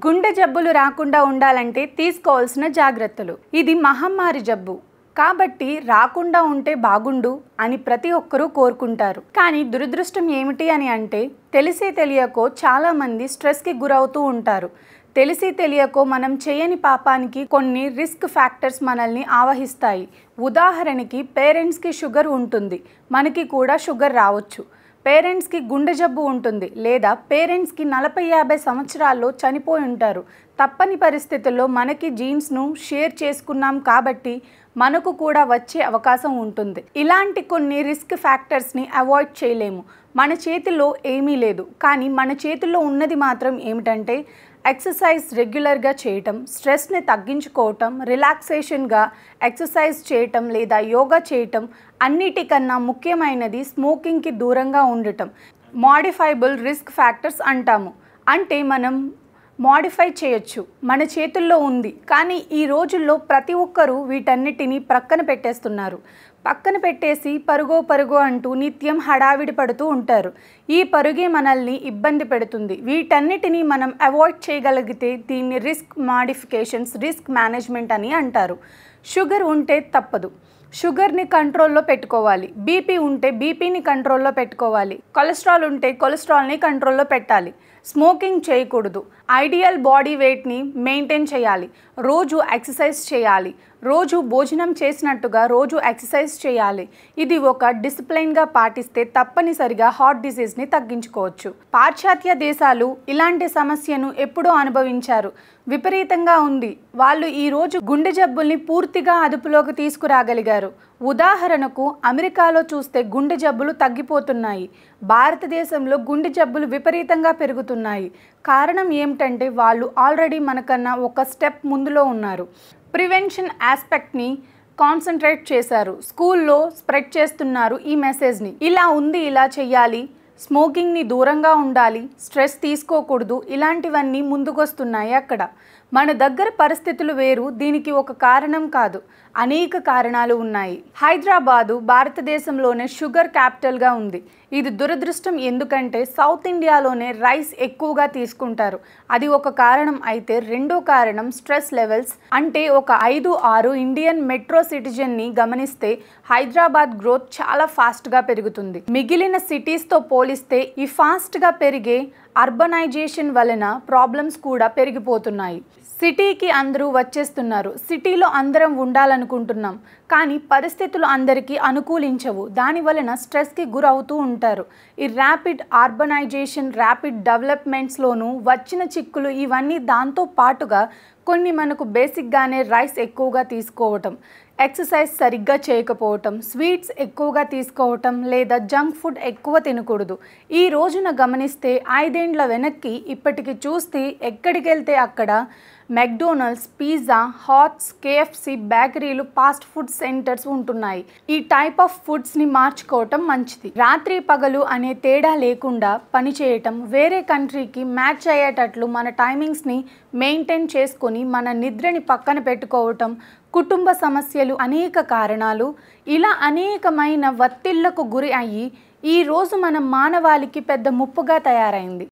గుండె జబ్బులు రాకుండా ఉండాలంటే తీసుకోవాల్సిన జాగ్రత్తలు. ఇది మహమ్మారి జబ్బు కాబట్టి రాకుండా ఉంటే బాగుండు అని ప్రతి ఒక్కరూ కోరుకుంటారు. కానీ దురదృష్టం ఏమిటి అని అంటే తెలిసి తెలియకో చాలామంది స్ట్రెస్కి గురవుతూ ఉంటారు. తెలిసి తెలియకో మనం చేయని పాపానికి కొన్ని రిస్క్ ఫ్యాక్టర్స్ మనల్ని ఆవహిస్తాయి. ఉదాహరణకి పేరెంట్స్కి షుగర్ ఉంటుంది, మనకి కూడా షుగర్ రావచ్చు. పేరెంట్స్కి గుండె జబ్బు ఉంటుంది, లేదా పేరెంట్స్కి 40-50 సంవత్సరాల్లో చనిపోయి ఉంటారు. తప్పని పరిస్థితుల్లో మనకి జీన్స్ను షేర్ చేసుకున్నాం కాబట్టి మనకు కూడా వచ్చే అవకాశం ఉంటుంది. ఇలాంటి కొన్ని రిస్క్ ఫ్యాక్టర్స్ని అవాయిడ్ చేయలేము. మన చేతిలో ఏమీ లేదు. కానీ మన చేతిలో ఉన్నది మాత్రం ఏమిటంటే ఎక్సర్సైజ్ రెగ్యులర్గా చేయటం, స్ట్రెస్ని తగ్గించుకోవటం, రిలాక్సేషన్గా ఎక్సర్సైజ్ చేయటం లేదా యోగా చేయటం, అన్నిటికన్నా ముఖ్యమైనది స్మోకింగ్కి దూరంగా ఉండటం. మోడిఫైబుల్ రిస్క్ ఫ్యాక్టర్స్ అంటాము. అంటే మనం మోడిఫై చేయొచ్చు, మన చేతుల్లో ఉంది. కానీ ఈ రోజుల్లో ప్రతి ఒక్కరూ వీటన్నిటిని ప్రక్కన పెట్టేస్తున్నారు. పక్కన పెట్టేసి పరుగో అంటూ నిత్యం హడావిడి పడుతూ ఉంటారు. ఈ పరుగే మనల్ని ఇబ్బంది పెడుతుంది. వీటన్నిటిని మనం అవాయిడ్ చేయగలిగితే దీన్ని రిస్క్ మాడిఫికేషన్స్, రిస్క్ మేనేజ్మెంట్ అని అంటారు. షుగర్ ఉంటే తప్పదు, షుగర్ని కంట్రోల్లో పెట్టుకోవాలి. బీపీ ఉంటే బీపీని కంట్రోల్లో పెట్టుకోవాలి. కొలెస్ట్రాల్ ఉంటే కొలెస్ట్రాల్ని కంట్రోల్లో పెట్టాలి. స్మోకింగ్ చేయకూడదు. ఐడియల్ బాడీ వెయిట్ని మెయింటైన్ చేయాలి. రోజు ఎక్సర్సైజ్ చేయాలి. రోజు భోజనం చేసినట్టుగా రోజు ఎక్సర్సైజ్ చేయాలి. ఇది ఒక డిసిప్లైన్గా పాటిస్తే తప్పనిసరిగా హార్ట్ డిసీజ్ని తగ్గించుకోవచ్చు. పాశ్చాత్య దేశాలు ఇలాంటి సమస్యను ఎప్పుడో అనుభవించారు. విపరీతంగా ఉంది. వాళ్ళు ఈరోజు గుండె జబ్బుల్ని పూర్తిగా అదుపులోకి తీసుకురాగలిగారు. ఉదాహరణకు అమెరికాలో చూస్తే గుండె జబ్బులు తగ్గిపోతున్నాయి. భారతదేశంలో గుండె జబ్బులు విపరీతంగా పెరుగుతున్నాయి. కారణం ఏమిటంటే వాళ్ళు ఆల్రెడీ మనకన్నా ఒక స్టెప్ ముందులో ఉన్నారు. ప్రివెన్షన్ ఆస్పెక్ట్ని కాన్సన్ట్రేట్ చేశారు. స్కూల్లో స్ప్రెడ్ చేస్తున్నారు ఈ మెసేజ్ని. ఇలా ఉంది, ఇలా చెయ్యాలి, స్మోకింగ్ని దూరంగా ఉండాలి, స్ట్రెస్ తీసుకోకూడదు, ఇలాంటివన్నీ ముందుకొస్తున్నాయి అక్కడ. మన దగ్గర పరిస్థితులు వేరు. దీనికి ఒక కారణం కాదు, అనేక కారణాలు ఉన్నాయి. హైదరాబాదు భారతదేశంలోనే షుగర్ క్యాపిటల్గా ఉంది. ఇది దురదృష్టం. ఎందుకంటే సౌత్ ఇండియాలోనే రైస్ ఎక్కువగా తీసుకుంటారు. అది ఒక కారణం అయితే రెండో కారణం స్ట్రెస్ లెవెల్స్. అంటే ఒక 5-6 ఇండియన్ మెట్రో సిటిజన్ని గమనిస్తే హైదరాబాద్ గ్రోత్ చాలా ఫాస్ట్గా పెరుగుతుంది. మిగిలిన సిటీస్తో పోలిస్తే ఈ ఫాస్ట్గా పెరిగే అర్బనైజేషన్ వలన ప్రాబ్లమ్స్ కూడా పెరిగిపోతున్నాయి. సిటీకి అందరూ వచ్చేస్తున్నారు. సిటీలో అందరం ఉండాలనుకుంటున్నాం, కానీ పరిస్థితులు అందరికీ అనుకూలించవు. దాని వలన స్ట్రెస్కి గురవుతూ ఉంటారు. ఈ ర్యాపిడ్ అర్బనైజేషన్, ర్యాపిడ్ డెవలప్మెంట్స్లోనూ వచ్చిన చిక్కులు ఇవన్నీ. దాంతో పాటుగా కొన్ని మనకు బేసిక్గానే రైస్ ఎక్కువగా తీసుకోవటం, ఎక్సర్సైజ్ సరిగ్గా చేయకపోవటం, స్వీట్స్ ఎక్కువగా తీసుకోవటం లేదా జంక్ ఫుడ్ ఎక్కువ తినకూడదు. ఈ రోజున గమనిస్తే 5 ఏండ్ల వెనక్కి ఇప్పటికి చూస్తే ఎక్కడికి వెళ్తే అక్కడ మెక్డొనాల్డ్స్, పిజ్జా, హాట్స్, కేఎఫ్సి, బేకరీలు, ఫాస్ట్ ఫుడ్ సెంటర్స్ ఉంటున్నాయి. ఈ టైప్ ఆఫ్ ఫుడ్స్ని మార్చుకోవటం మంచిది. రాత్రి పగలు అనే తేడా లేకుండా పనిచేయటం, వేరే కంట్రీకి మ్యాచ్ అయ్యేటట్లు మన టైమింగ్స్ని మెయింటైన్ చేసుకొని మన నిద్రని పక్కన పెట్టుకోవటం, కుటుంబ సమస్యలు, అనేక కారణాలు, ఇలా అనేకమైన ఒత్తిళ్లకు గురి అయ్యి ఈరోజు మన మానవాళికి పెద్ద ముప్పుగా తయారైంది.